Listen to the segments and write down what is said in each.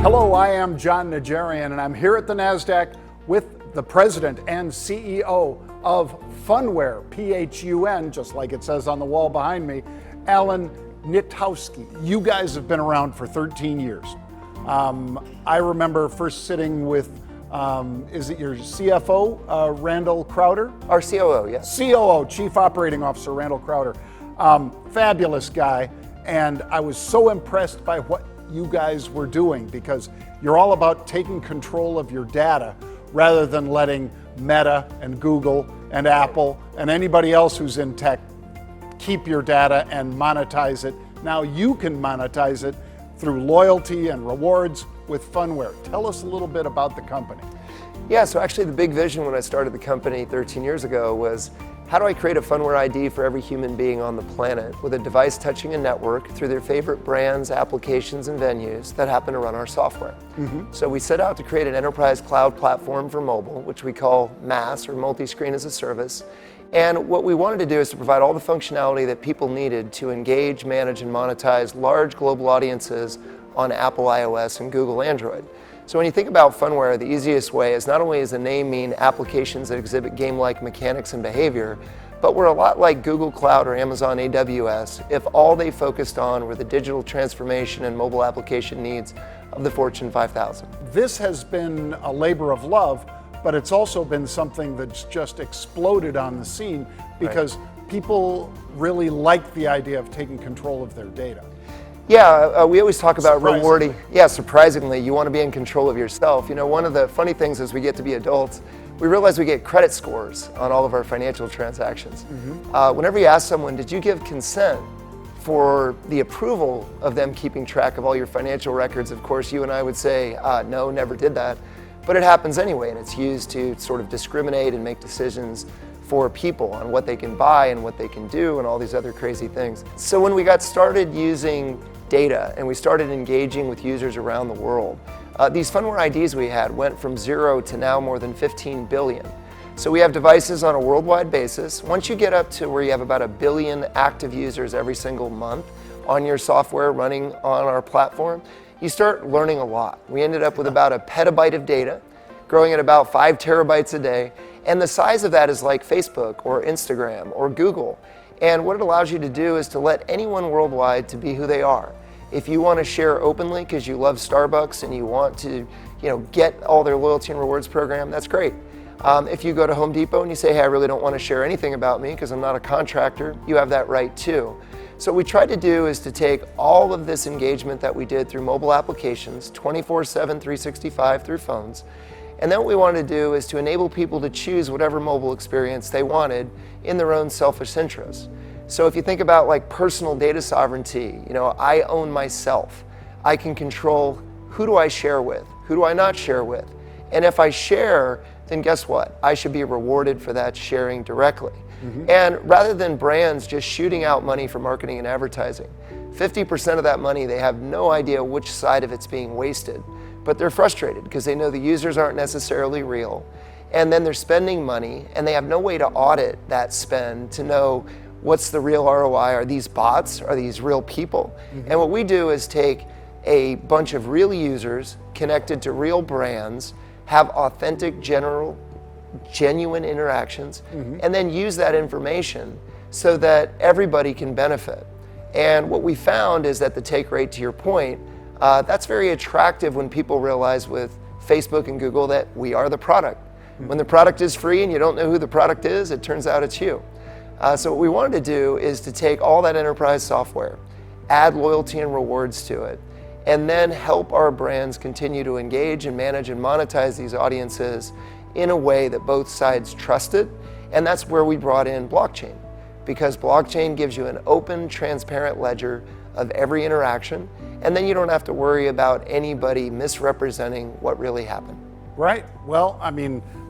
Hello, I am John Najarian, and I'm here at the NASDAQ with the president and CEO of Phunware, P-H-U-N, just like it says on the wall behind me, Alan Knitowski. You guys have been around for 13 years. I remember first sitting with, is it your CFO, Randall Crowder? Our COO, yes. COO, Chief Operating Officer, Randall Crowder. Fabulous guy, and I was so impressed by what you guys were doing, because you're all about taking control of your data rather than letting Meta and Google and Apple and anybody else who's in tech keep your data and monetize it. Now you can monetize it through loyalty and rewards with Phunware. Tell us a little bit about the company. Yeah, so actually the big vision when I started the company 13 years ago was, how do I create a Phunware ID for every human being on the planet with a device touching a network through their favorite brands, applications, and venues that happen to run our software? So we set out to create an enterprise cloud platform for mobile, which we call MaaS, or multi-screen as a service. And what we wanted to do is to provide all the functionality that people needed to engage, manage, and monetize large global audiences on Apple iOS and Google Android. So when you think about Phunware, the easiest way is not only does the name mean applications that exhibit game-like mechanics and behavior, but we're a lot like Google Cloud or Amazon AWS if all they focused on were the digital transformation and mobile application needs of the Fortune 5000. This has been a labor of love, but it's also been something that's just exploded on the scene because people really like the idea of taking control of their data. Yeah, we always talk about rewarding. Yeah, surprisingly, you want to be in control of yourself. You know, one of the funny things as we get to be adults, we realize we get credit scores on all of our financial transactions. Whenever you ask someone, did you give consent for the approval of them keeping track of all your financial records? Of course, you and I would say, no, never did that. But it happens anyway, and it's used to sort of discriminate and make decisions for people on what they can buy and what they can do and all these other crazy things. So when we got started using data and we started engaging with users around the world, these Phunware IDs we had went from 0 to now more than 15 billion. So we have devices on a worldwide basis. Once you get up to where you have about 1 billion active users every single month on your software running on our platform, you start learning a lot. We ended up with about 1 petabyte of data, growing at about 5 terabytes a day. And the size of that is like Facebook or Instagram or Google. And what it allows you to do is to let anyone worldwide to be who they are. If you want to share openly because you love Starbucks and you want to, get all their loyalty and rewards program, that's great. If you go to Home Depot and you say, hey, I really don't want to share anything about me because I'm not a contractor, you have that right too. So what we tried to do is to take all of this engagement that we did through mobile applications, 24/7, 365 through phones, and then what we wanted to do is to enable people to choose whatever mobile experience they wanted in their own selfish interests. So if you think about like personal data sovereignty, I own myself. I can control who do I share with, who do I not share with. And if I share, then guess what? I should be rewarded for that sharing directly. And rather than brands just shooting out money for marketing and advertising, 50% of that money, they have no idea which side of it's being wasted. But they're frustrated because they know the users aren't necessarily real. And then they're spending money and they have no way to audit that spend to know what's the real ROI. Are these bots? Are these real people? And what we do is take a bunch of real users connected to real brands, have authentic, genuine interactions, and then use that information so that everybody can benefit. And what we found is that the take rate, to your point, that's very attractive when people realize with Facebook and Google that we are the product. When the product is free and you don't know who the product is, it turns out it's you. So what we wanted to do is to take all that enterprise software, add loyalty and rewards to it, and then help our brands continue to engage and manage and monetize these audiences in a way that both sides trusted. And that's where we brought in blockchain, because blockchain gives you an open, transparent ledger of every interaction, and then you don't have to worry about anybody misrepresenting what really happened. Right. Well,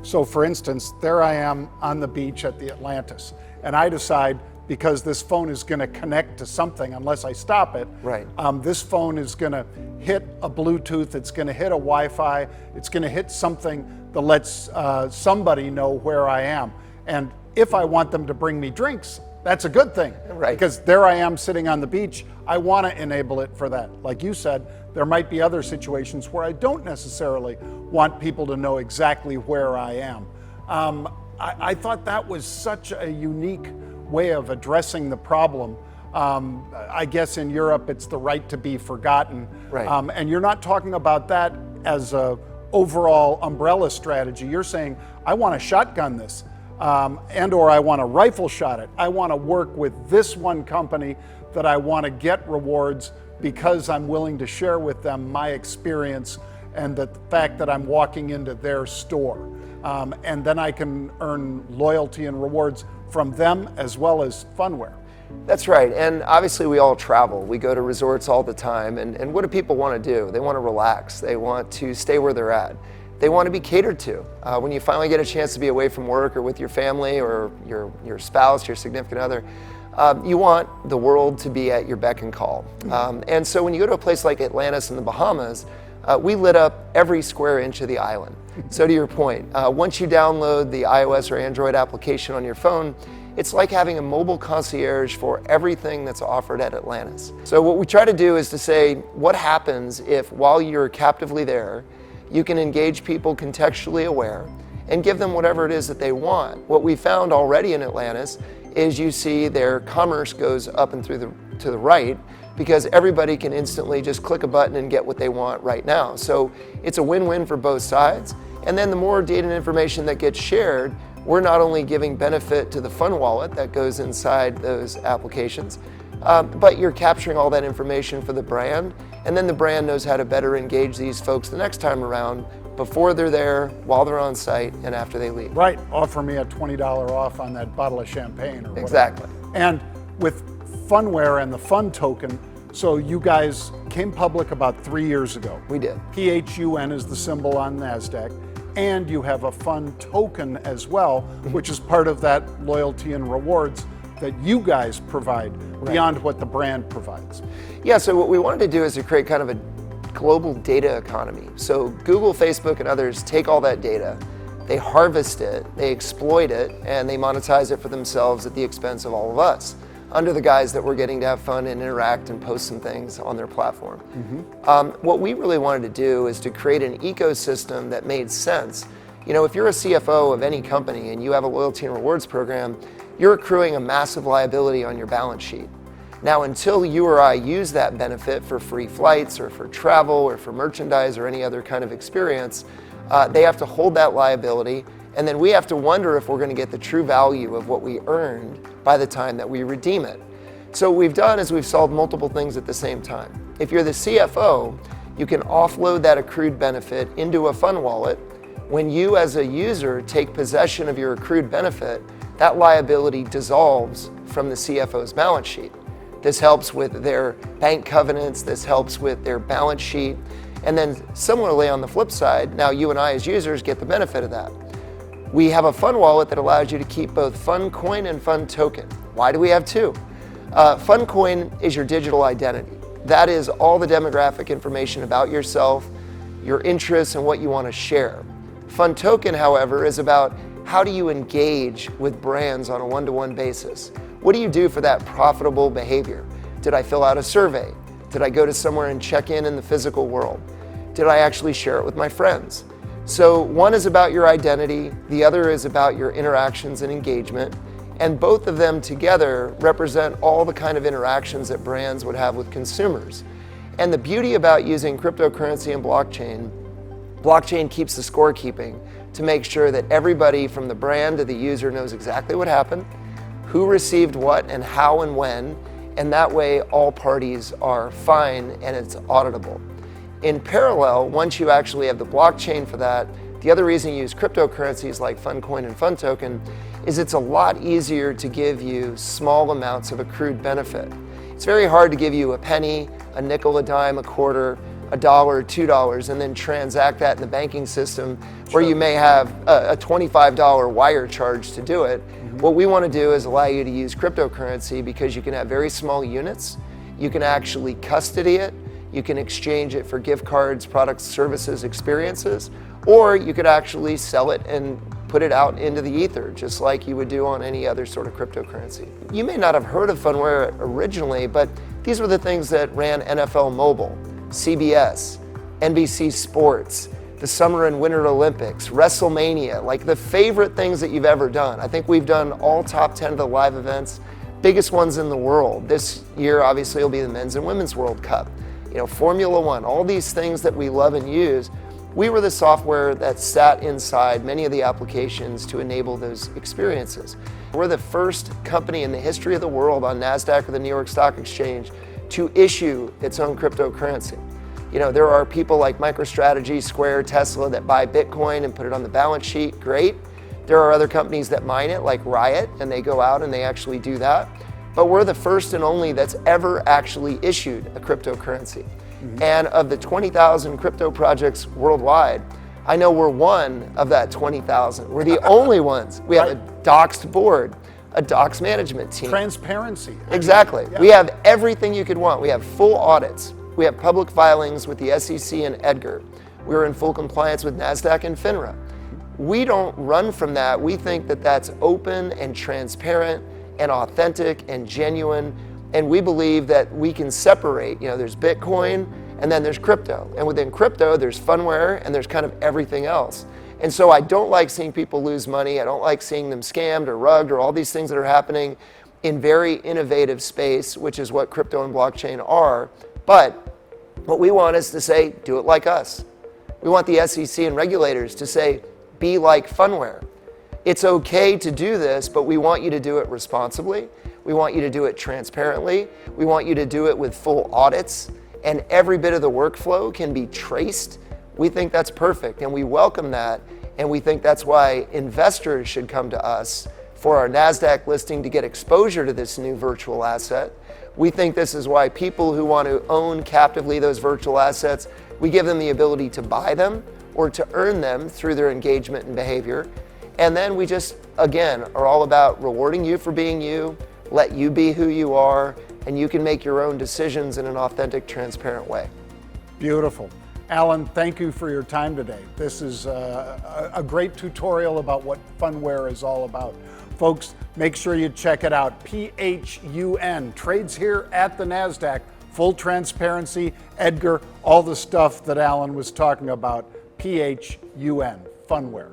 so for instance, there I am on the beach at the Atlantis, and I decide, because this phone is going to connect to something unless I stop it. Right. This phone is going to hit a Bluetooth, it's going to hit a Wi-Fi, it's going to hit something that lets somebody know where I am. And if I want them to bring me drinks, That's a good thing, Right. because there I am sitting on the beach. I want to enable it for that. Like you said, there might be other situations where I don't necessarily want people to know exactly where I am. I thought that was such a unique way of addressing the problem. I guess in Europe it's the right to be forgotten. Right. And you're not talking about that as a overall umbrella strategy. You're saying, I want to shotgun this. Or I want to rifle shot it. I want to work with this one company that I want to get rewards because I'm willing to share with them my experience and the fact that I'm walking into their store. And then I can earn loyalty and rewards from them as well as Phunware. That's right, and obviously we all travel. We go to resorts all the time, and what do people want to do? They want to relax. They want to stay where they're at. They want to be catered to. When you finally get a chance to be away from work or with your family or your spouse, your significant other, you want the world to be at your beck and call. And so when you go to a place like Atlantis in the Bahamas, we lit up every square inch of the island. So to your point, once you download the iOS or Android application on your phone, it's like having a mobile concierge for everything that's offered at Atlantis. So what we try to do is to say, what happens if while you're captively there, you can engage people contextually aware and give them whatever it is that they want. What we found already in Atlantis is you see their commerce goes up and to the right because everybody can instantly just click a button and get what they want right now. So it's a win-win for both sides. And then the more data and information that gets shared, we're not only giving benefit to the Phun wallet that goes inside those applications, but you're capturing all that information for the brand, and then the brand knows how to better engage these folks the next time around, before they're there, while they're on site, and after they leave. Right, offer me a $20 off on that bottle of champagne or whatever. Exactly. And with Phunware and the Phun token, so you guys came public about 3 years ago. We did. PHUN is the symbol on NASDAQ. And you have a Phun token as well, which is part of that loyalty and rewards that you guys provide beyond what the brand provides. Yeah, so what we wanted to do is to create kind of a global data economy. So Google, Facebook, and others take all that data, they harvest it, they exploit it, and they monetize it for themselves at the expense of all of us, under the guise that we're getting to have fun and interact and post some things on their platform. What we really wanted to do is to create an ecosystem that made sense. You know, if you're a CFO of any company and you have a loyalty and rewards program, you're accruing a massive liability on your balance sheet. Now, until you or I use that benefit for free flights or for travel or for merchandise or any other kind of experience, they have to hold that liability, and then we have to wonder if we're going to get the true value of what we earned by the time that we redeem it. So what we've done is we've solved multiple things at the same time. If you're the CFO, you can offload that accrued benefit into a Phun wallet. When you as a user take possession of your accrued benefit, that liability dissolves from the CFO's balance sheet. This helps with their bank covenants, this helps with their balance sheet, and then similarly on the flip side, now you and I as users get the benefit of that. We have a Phun wallet that allows you to keep both Phun coin and Phun token. Why do we have two? Phun coin is your digital identity. That is all the demographic information about yourself, your interests, and what you want to share. Phun token, however, is about how do you engage with brands on a one-to-one basis? What do you do for that profitable behavior? Did I fill out a survey? Did I go to somewhere and check in the physical world? Did I actually share it with my friends? So one is about your identity, the other is about your interactions and engagement, and both of them together represent all the kind of interactions that brands would have with consumers. And the beauty about using cryptocurrency and blockchain keeps the scorekeeping to make sure that everybody from the brand to the user knows exactly what happened, who received what and how and when, and that way all parties are fine and it's auditable. In parallel, once you actually have the blockchain for that, the other reason you use cryptocurrencies like Phuncoin and Phun token is it's a lot easier to give you small amounts of accrued benefit. It's very hard to give you a penny, a nickel, a dime, a quarter, $1, $2, and then transact that in the banking system where you may have a $25 wire charge to do it. What we want to do is allow you to use cryptocurrency because you can have very small units, you can actually custody it, you can exchange it for gift cards, products, services, experiences, or you could actually sell it and put it out into the ether, just like you would do on any other sort of cryptocurrency. You may not have heard of Phunware originally, but these were the things that ran NFL Mobile, CBS, NBC Sports, the Summer and Winter Olympics, WrestleMania, like the favorite things that you've ever done. I think we've done all top 10 of the live events, biggest ones in the world. This year, obviously, will be the Men's and Women's World Cup. You know, Formula One, all these things that we love and use. We were the software that sat inside many of the applications to enable those experiences. We're the first company in the history of the world on NASDAQ or the New York Stock Exchange to issue its own cryptocurrency. You know, there are people like MicroStrategy, Square, Tesla that buy Bitcoin and put it on the balance sheet, great. There are other companies that mine it like Riot, and they go out and they actually do that. But we're the first and only that's ever actually issued a cryptocurrency. And of the 20,000 crypto projects worldwide, I know we're one of that 20,000. We're the only ones. We have a doxed board, a docs management team. Transparency. Exactly. We have everything you could want. We have full audits. We have public filings with the SEC and EDGAR. We're in full compliance with NASDAQ and FINRA. We don't run from that. We think that that's open and transparent and authentic and genuine. And we believe that we can separate, you know, there's Bitcoin and then there's crypto. And within crypto, there's Phunware and there's kind of everything else. And so I don't like seeing people lose money. I don't like seeing them scammed or rugged or all these things that are happening in very innovative space, which is what crypto and blockchain are. But what we want is to say, do it like us. We want the SEC and regulators to say, be like Phunware. It's okay to do this, but we want you to do it responsibly. We want you to do it transparently. We want you to do it with full audits, and every bit of the workflow can be traced. We think that's perfect, and we welcome that, and we think that's why investors should come to us for our NASDAQ listing to get exposure to this new virtual asset. We think this is why people who want to own captively those virtual assets, we give them the ability to buy them or to earn them through their engagement and behavior. And then we just, again, are all about rewarding you for being you, let you be who you are, and you can make your own decisions in an authentic, transparent way. Beautiful. Alan, thank you for your time today. This is a great tutorial about what Phunware is all about. Folks, make sure you check it out. PHUN, trades here at the NASDAQ, full transparency, EDGAR, all the stuff that Alan was talking about. PHUN, Phunware.